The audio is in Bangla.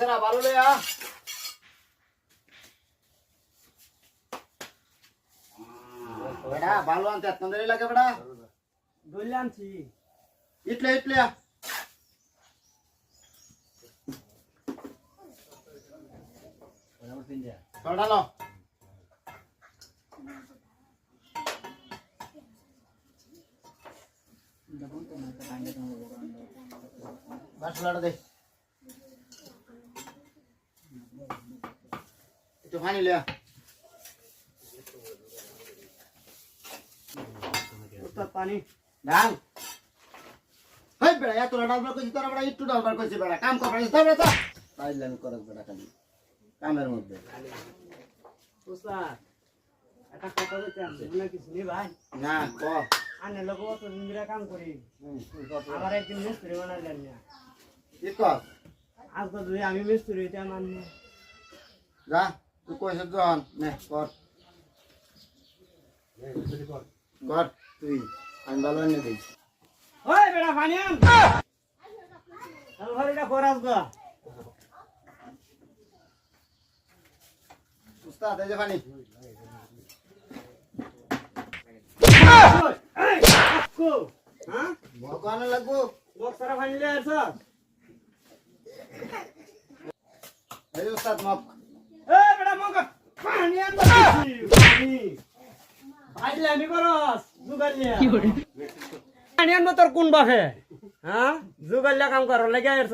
হইছে না ভালো লইয়া বেটা ভালো আনতে আপনাদের লাগে বেটা দইলে আনছি ইটলে ইটলে ঢালো বাসলাটা দে একটু পানি লিয়া উস্তাদ পানি ডাল হেই বেড়া এত ডালবার কইছি তোরা বেড়া একটু ডালবার কইছি বেড়া কাম কর বেড়া তো পাইলাম করক বেড়া খালি কামের মধ্যে উস্তাদ একটা কথা বলতে মনে কিছু নেই ভাই না ক আনে লোক তো দিনরা কাম করি আবার একদিন মিস্ত্রি বানাইলেন না কি কর আজ তো দুই আমি মিস্ত্রি এটা মান্য যা তুই কইছিস জন নে কর কর তুই আমি ভালো এনে দিই ওই বেটা পানি আন ভারিটা করাস গো উস্তাদ এই যে পানি হ্যাঁ ভগবান লাগবো বক্সারা পানি লিয়ে আসছ এই যে উস্তাদ মগ এই বেটা মগ পানি আন পানি ভাইলে আমি করস জুগালিয়া কি করে পানি আন তোর কোন বাফে হ্যাঁ জুগালিয়া কাম কর লাগা আসছ